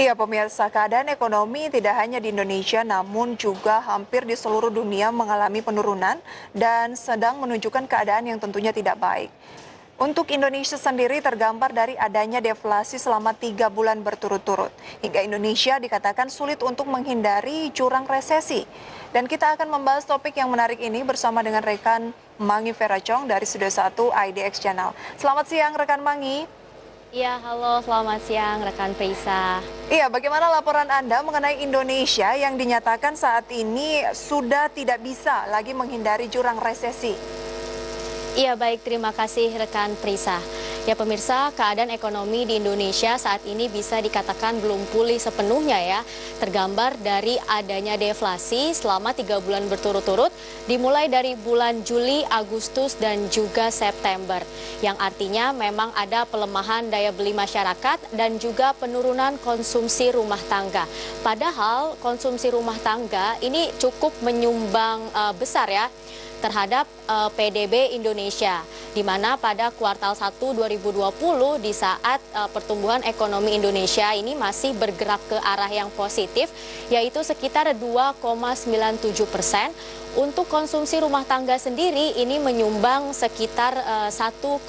Iya pemirsa, keadaan ekonomi tidak hanya di Indonesia namun juga hampir di seluruh dunia mengalami penurunan dan sedang menunjukkan keadaan yang tentunya tidak baik. Untuk Indonesia sendiri tergambar dari adanya deflasi selama 3 bulan berturut-turut. Hingga Indonesia dikatakan sulit untuk menghindari jurang resesi. Dan kita akan membahas topik yang menarik ini bersama dengan rekan Mangi Veracong dari Studio 1 IDX Channel. Selamat siang rekan Mangi. Iya, halo, selamat siang rekan Prisa. Iya, bagaimana laporan Anda mengenai Indonesia yang dinyatakan saat ini sudah tidak bisa lagi menghindari jurang resesi? Iya, baik, terima kasih rekan Prisa. Ya pemirsa, keadaan ekonomi di Indonesia saat ini bisa dikatakan belum pulih sepenuhnya ya. Tergambar dari adanya deflasi selama 3 bulan berturut-turut, dimulai dari bulan Juli, Agustus, dan juga September. Yang artinya memang ada pelemahan daya beli masyarakat dan juga penurunan konsumsi rumah tangga. Padahal konsumsi rumah tangga ini cukup menyumbang besar ya terhadap PDB Indonesia, di mana pada kuartal 1 2020 di saat pertumbuhan ekonomi Indonesia ini masih bergerak ke arah yang positif, yaitu sekitar 2,97%. Untuk konsumsi rumah tangga sendiri ini menyumbang sekitar 1,56%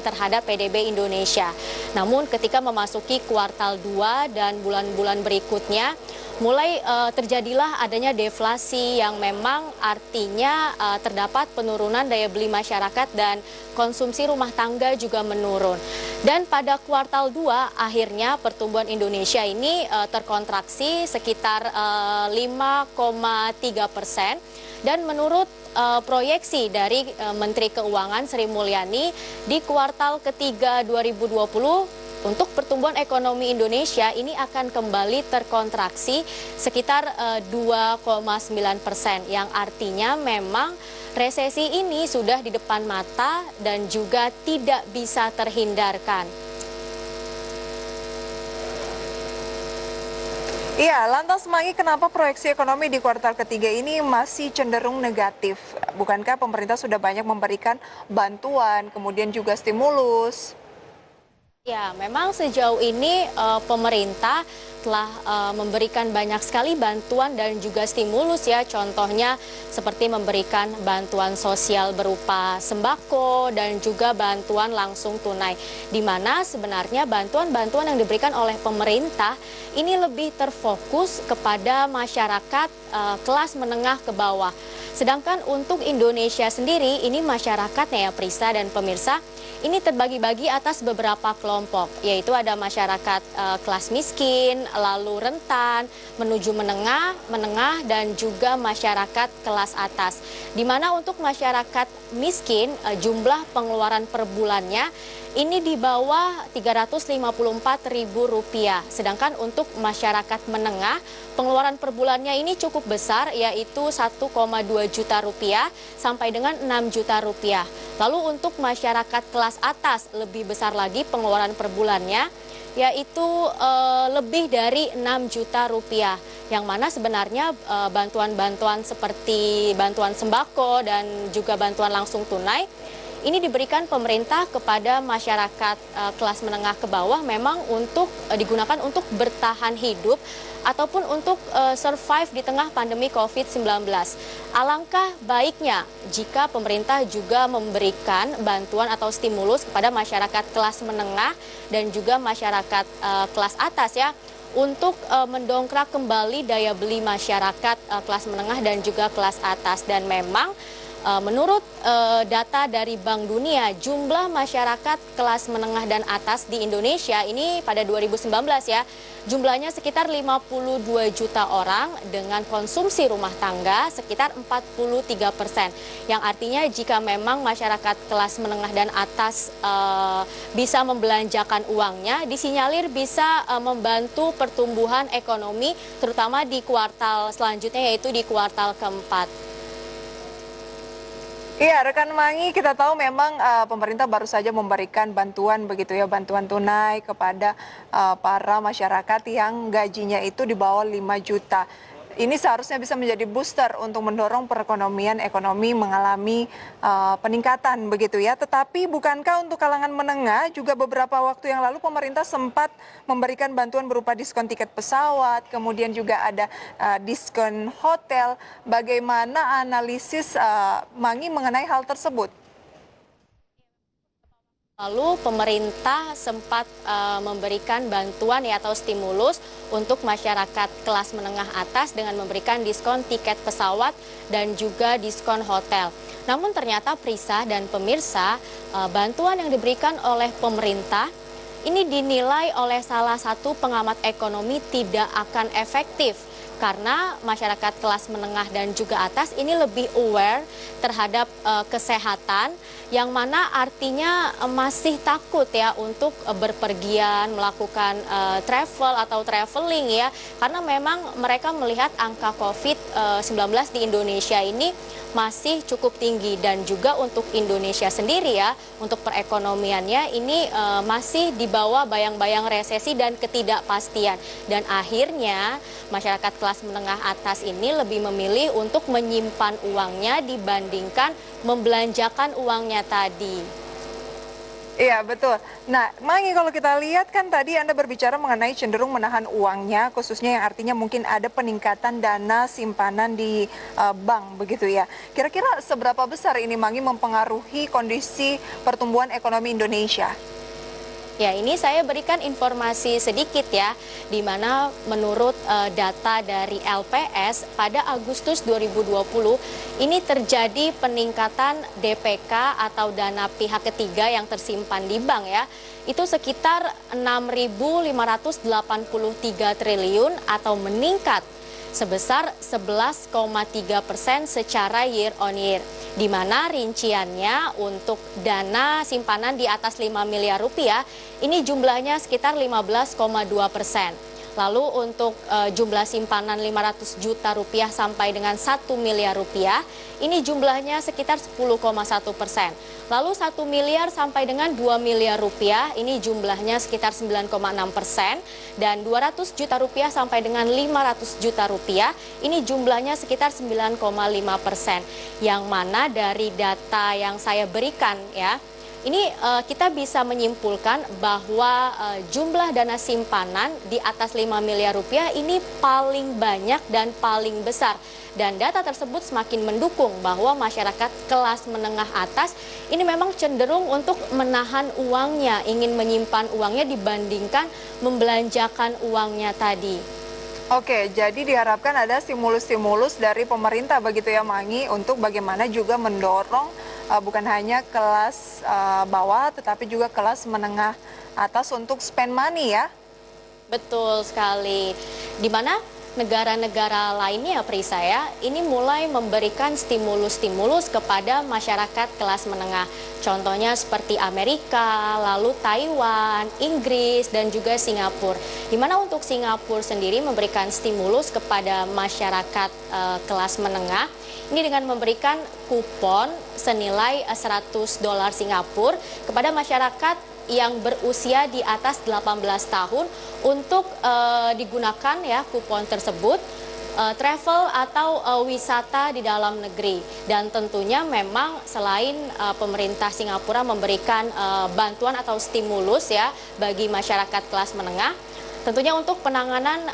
terhadap PDB Indonesia. Namun ketika memasuki kuartal 2 dan bulan-bulan berikutnya, mulai terjadilah adanya deflasi yang memang artinya terdapat penurunan daya beli masyarakat dan konsumsi rumah tangga juga menurun. Dan pada kuartal 2 akhirnya pertumbuhan Indonesia ini terkontraksi sekitar 5,3%, dan menurut proyeksi dari Menteri Keuangan Sri Mulyani di kuartal ketiga 2020, untuk pertumbuhan ekonomi Indonesia ini akan kembali terkontraksi sekitar 2,9%, yang artinya memang resesi ini sudah di depan mata dan juga tidak bisa terhindarkan. Iya, lantas Mangi, kenapa proyeksi ekonomi di kuartal ketiga ini masih cenderung negatif? Bukankah pemerintah sudah banyak memberikan bantuan, kemudian juga stimulus? Ya, memang sejauh ini pemerintah telah memberikan banyak sekali bantuan dan juga stimulus ya. Contohnya seperti memberikan bantuan sosial berupa sembako dan juga bantuan langsung tunai. Di mana sebenarnya bantuan-bantuan yang diberikan oleh pemerintah ini lebih terfokus kepada masyarakat kelas menengah ke bawah. Sedangkan untuk Indonesia sendiri ini masyarakatnya ya Prisa dan pemirsa, ini terbagi-bagi atas beberapa kelompok, yaitu ada masyarakat kelas miskin, lalu rentan, menuju menengah, dan juga masyarakat kelas atas. Di mana untuk masyarakat miskin, jumlah pengeluaran per bulannya ini di bawah Rp354.000. Sedangkan untuk masyarakat menengah, pengeluaran per bulannya ini cukup besar, yaitu 1,2 juta rupiah sampai dengan 6 juta rupiah. Lalu untuk masyarakat kelas atas lebih besar lagi pengeluaran per bulannya, yaitu lebih dari 6 juta rupiah. Yang mana sebenarnya bantuan-bantuan seperti bantuan sembako dan juga bantuan langsung tunai ini diberikan pemerintah kepada masyarakat kelas menengah ke bawah memang untuk digunakan untuk bertahan hidup ataupun untuk survive di tengah pandemi COVID-19. Alangkah baiknya jika pemerintah juga memberikan bantuan atau stimulus kepada masyarakat kelas menengah dan juga masyarakat kelas atas ya, untuk mendongkrak kembali daya beli masyarakat kelas menengah dan juga kelas atas. Dan memang menurut data dari Bank Dunia, jumlah masyarakat kelas menengah dan atas di Indonesia ini pada 2019 ya, jumlahnya sekitar 52 juta orang dengan konsumsi rumah tangga sekitar 43%. Yang artinya jika memang masyarakat kelas menengah dan atas bisa membelanjakan uangnya, disinyalir bisa membantu pertumbuhan ekonomi terutama di kuartal selanjutnya, yaitu di kuartal keempat. Iya, rekan Mangi, kita tahu memang pemerintah baru saja memberikan bantuan begitu ya, bantuan tunai kepada para masyarakat yang gajinya itu di bawah 5 juta. Ini seharusnya bisa menjadi booster untuk mendorong perekonomian ekonomi mengalami peningkatan begitu ya. Tetapi bukankah untuk kalangan menengah juga beberapa waktu yang lalu pemerintah sempat memberikan bantuan berupa diskon tiket pesawat, kemudian juga ada diskon hotel. Bagaimana analisis Mangi mengenai hal tersebut? Lalu pemerintah sempat memberikan bantuan ya atau stimulus untuk masyarakat kelas menengah atas dengan memberikan diskon tiket pesawat dan juga diskon hotel. Namun ternyata Prisa dan pemirsa, bantuan yang diberikan oleh pemerintah ini dinilai oleh salah satu pengamat ekonomi tidak akan efektif karena masyarakat kelas menengah dan juga atas ini lebih aware terhadap kesehatan, yang mana artinya masih takut ya untuk berpergian, melakukan travel atau traveling ya, karena memang mereka melihat angka COVID-19 di Indonesia ini masih cukup tinggi, dan juga untuk Indonesia sendiri ya, untuk perekonomiannya ini masih di bawah bayang-bayang resesi dan ketidakpastian, dan akhirnya masyarakat kelas menengah atas ini lebih memilih untuk menyimpan uangnya dibandingkan membelanjakan uangnya tadi. Iya, betul. Nah, Mangi, kalau kita lihat kan tadi Anda berbicara mengenai cenderung menahan uangnya, khususnya yang artinya mungkin ada peningkatan dana simpanan di bank, begitu ya. Kira-kira seberapa besar ini, Mangi, mempengaruhi kondisi pertumbuhan ekonomi Indonesia? Ya, ini saya berikan informasi sedikit ya, di mana menurut data dari LPS pada Agustus 2020 ini terjadi peningkatan DPK atau dana pihak ketiga yang tersimpan di bank ya. Itu sekitar 6.583 triliun atau meningkat sebesar 11,3% secara year on year. Di mana rinciannya untuk dana simpanan di atas 5 miliar rupiah ini jumlahnya sekitar 15,2%. Lalu untuk jumlah simpanan 500 juta rupiah sampai dengan 1 miliar rupiah ini jumlahnya sekitar 10,1%. Lalu 1 miliar sampai dengan 2 miliar rupiah ini jumlahnya sekitar 9,6%, dan 200 juta rupiah sampai dengan 500 juta rupiah ini jumlahnya sekitar 9,5%. Yang mana dari data yang saya berikan ya, ini kita bisa menyimpulkan bahwa jumlah dana simpanan di atas 5 miliar rupiah ini paling banyak dan paling besar. Dan data tersebut semakin mendukung bahwa masyarakat kelas menengah atas ini memang cenderung untuk menahan uangnya, ingin menyimpan uangnya dibandingkan membelanjakan uangnya tadi. Oke, jadi diharapkan ada stimulus-stimulus dari pemerintah begitu ya, Mangi, untuk bagaimana juga mendorong bukan hanya kelas bawah tetapi juga kelas menengah atas untuk spend money ya. Betul sekali. Di mana negara-negara lainnya, Prisa ya, ini mulai memberikan stimulus-stimulus kepada masyarakat kelas menengah. Contohnya seperti Amerika, lalu Taiwan, Inggris, dan juga Singapura. Di mana untuk Singapura sendiri memberikan stimulus kepada masyarakat kelas menengah ini dengan memberikan kupon senilai 100 dolar Singapura kepada masyarakat yang berusia di atas 18 tahun untuk digunakan ya kupon tersebut travel atau wisata di dalam negeri. Dan tentunya memang selain pemerintah Singapura memberikan bantuan atau stimulus ya bagi masyarakat kelas menengah, tentunya untuk penanganan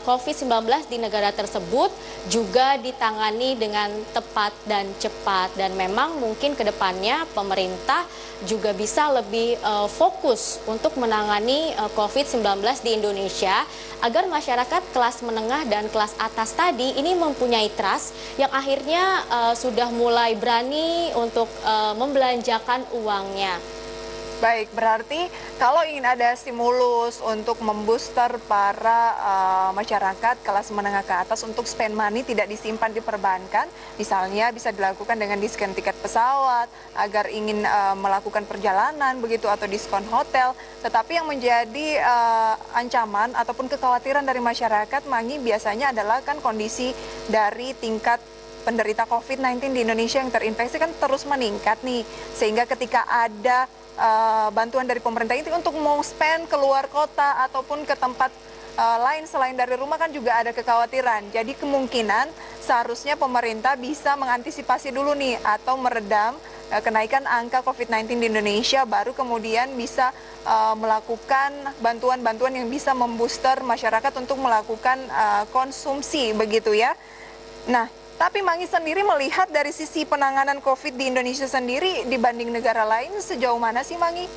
COVID-19 di negara tersebut juga ditangani dengan tepat dan cepat. Dan memang mungkin ke depannya pemerintah juga bisa lebih fokus untuk menangani COVID-19 di Indonesia agar masyarakat kelas menengah dan kelas atas tadi ini mempunyai trust yang akhirnya sudah mulai berani untuk membelanjakan uangnya. Baik, berarti kalau ingin ada stimulus untuk membooster para masyarakat kelas menengah ke atas untuk spend money tidak disimpan di perbankan, misalnya bisa dilakukan dengan diskon tiket pesawat agar ingin melakukan perjalanan begitu, atau diskon hotel. Tetapi yang menjadi ancaman ataupun kekhawatiran dari masyarakat, Mangi, biasanya adalah kan kondisi dari tingkat penderita COVID-19 di Indonesia yang terinfeksi kan terus meningkat nih, sehingga ketika ada bantuan dari pemerintah ini untuk mau spend keluar kota ataupun ke tempat lain selain dari rumah kan juga ada kekhawatiran. Jadi kemungkinan seharusnya pemerintah bisa mengantisipasi dulu nih atau meredam kenaikan angka COVID-19 di Indonesia, baru kemudian bisa melakukan bantuan-bantuan yang bisa membooster masyarakat untuk melakukan konsumsi begitu ya. Nah, tapi Mangi sendiri melihat dari sisi penanganan COVID di Indonesia sendiri dibanding negara lain sejauh mana sih Mangi?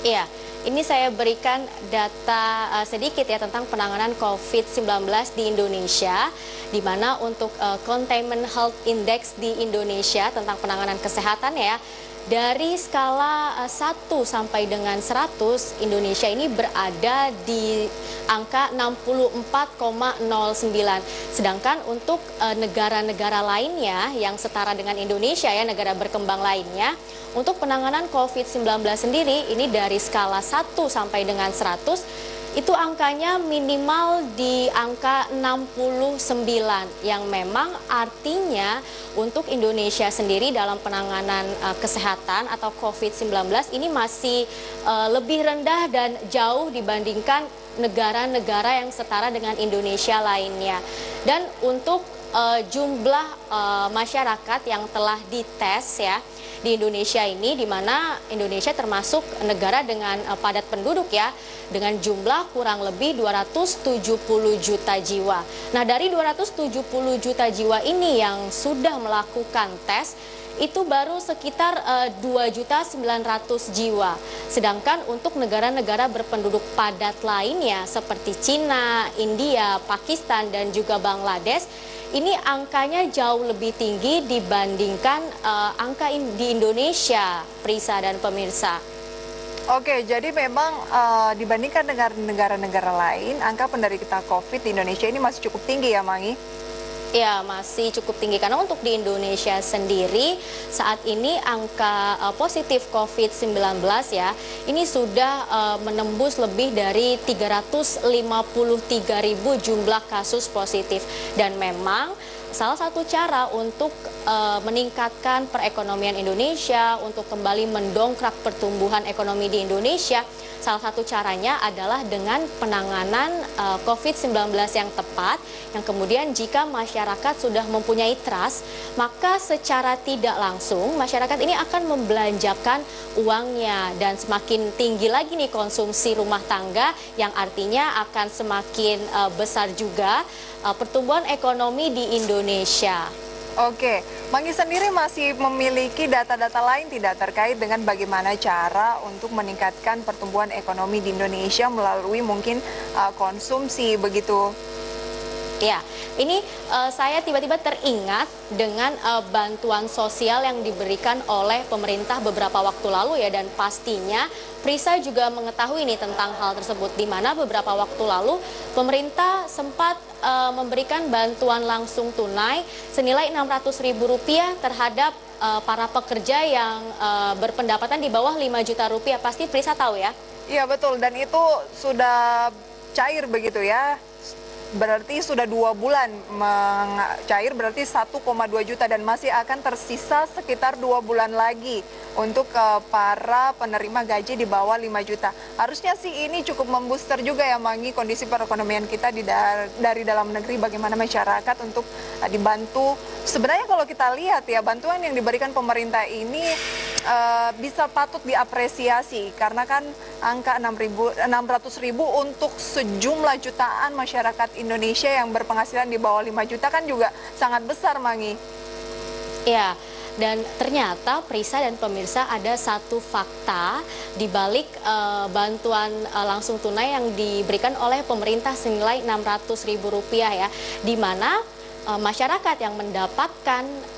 Iya, ini saya berikan data sedikit ya tentang penanganan COVID-19 di Indonesia, di mana untuk Containment Health Index di Indonesia tentang penanganan kesehatan ya, dari skala 1 sampai dengan 100, Indonesia ini berada di angka 64,09. Sedangkan untuk negara-negara lainnya yang setara dengan Indonesia ya, negara berkembang lainnya, untuk penanganan COVID-19 sendiri ini dari skala 1 sampai dengan 100 itu angkanya minimal di angka 69, yang memang artinya untuk Indonesia sendiri dalam penanganan kesehatan atau COVID-19 ini masih lebih rendah dan jauh dibandingkan negara-negara yang setara dengan Indonesia lainnya. Dan untuk jumlah masyarakat yang telah dites ya di Indonesia ini, di mana Indonesia termasuk negara dengan padat penduduk ya, dengan jumlah kurang lebih 270 juta jiwa. Nah, dari 270 juta jiwa ini yang sudah melakukan tes, itu baru sekitar 2.900.000 jiwa. Sedangkan untuk negara-negara berpenduduk padat lainnya seperti Cina, India, Pakistan, dan juga Bangladesh, ini angkanya jauh lebih tinggi dibandingkan angka di Indonesia, Prisa dan pemirsa. Oke, jadi memang dibandingkan dengan negara-negara lain, angka penderita COVID di Indonesia ini masih cukup tinggi ya, Mangi? Ya, masih cukup tinggi karena untuk di Indonesia sendiri saat ini angka positif COVID-19 ya, ini sudah menembus lebih dari 353.000 jumlah kasus positif. Dan memang salah satu cara untuk meningkatkan perekonomian Indonesia, untuk kembali mendongkrak pertumbuhan ekonomi di Indonesia, salah satu caranya adalah dengan penanganan COVID-19 yang tepat, yang kemudian jika masyarakat sudah mempunyai trust, maka secara tidak langsung masyarakat ini akan membelanjakan uangnya, dan semakin tinggi lagi nih konsumsi rumah tangga, yang artinya akan semakin besar juga pertumbuhan ekonomi di Indonesia. Oke, Mangi sendiri masih memiliki data-data lain tidak terkait dengan bagaimana cara untuk meningkatkan pertumbuhan ekonomi di Indonesia melalui mungkin konsumsi begitu? Ya, ini saya tiba-tiba teringat dengan bantuan sosial yang diberikan oleh pemerintah beberapa waktu lalu ya, dan pastinya Prisa juga mengetahui nih tentang hal tersebut, di mana beberapa waktu lalu pemerintah sempat memberikan bantuan langsung tunai senilai Rp600.000 terhadap para pekerja yang berpendapatan di bawah 5 juta rupiah. Pasti Prisa tahu ya? Iya betul, dan itu sudah cair begitu ya. Berarti sudah 2 bulan cair, berarti 1,2 juta, dan masih akan tersisa sekitar 2 bulan lagi untuk para penerima gaji di bawah 5 juta. Harusnya sih ini cukup membooster juga ya, Mangi, kondisi perekonomian kita dari dalam negeri, bagaimana masyarakat untuk dibantu. Sebenarnya kalau kita lihat ya, bantuan yang diberikan pemerintah ini bisa patut diapresiasi, karena kan angka 600.000 untuk sejumlah jutaan masyarakat Indonesia yang berpenghasilan di bawah 5 juta kan juga sangat besar, Mangi. Ya, dan ternyata Prisa dan pemirsa ada satu fakta di balik bantuan langsung tunai yang diberikan oleh pemerintah senilai Rp600.000 ya, di mana masyarakat yang mendapatkan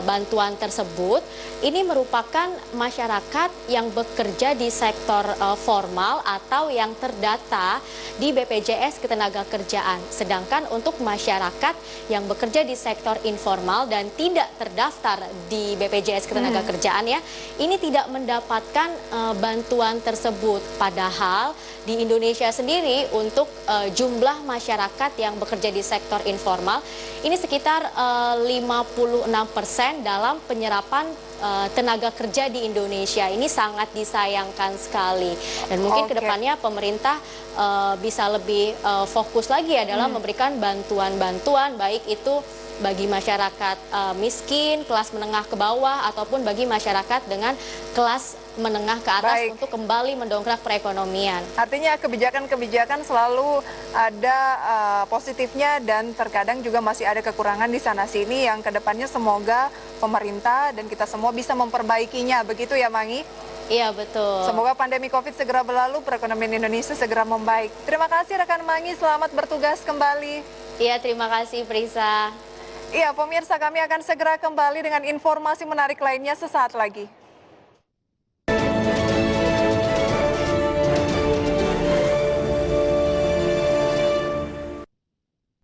bantuan tersebut ini merupakan masyarakat yang bekerja di sektor formal atau yang terdata di BPJS Ketenagakerjaan. Sedangkan untuk masyarakat yang bekerja di sektor informal dan tidak terdaftar di BPJS Ketenagakerjaan ya, ini tidak mendapatkan bantuan tersebut. Padahal di Indonesia sendiri untuk jumlah masyarakat yang bekerja di sektor informal ini sekitar 56% dalam penyerapan tenaga kerja di Indonesia. Ini sangat disayangkan sekali. Dan mungkin Oke. kedepannya pemerintah bisa lebih fokus lagi ya dalam memberikan bantuan-bantuan, baik itu bagi masyarakat miskin, kelas menengah ke bawah, ataupun bagi masyarakat dengan kelas menengah ke atas Baik. untuk kembali mendongkrak perekonomian. Artinya kebijakan-kebijakan selalu ada positifnya dan terkadang juga masih ada kekurangan di sana-sini yang kedepannya semoga pemerintah dan kita semua bisa memperbaikinya. Begitu ya, Mangi? Iya, betul. Semoga pandemi COVID segera berlalu, perekonomian Indonesia segera membaik. Terima kasih rekan Mangi, selamat bertugas kembali. Iya, terima kasih Prisa. Iya, pemirsa, kami akan segera kembali dengan informasi menarik lainnya sesaat lagi.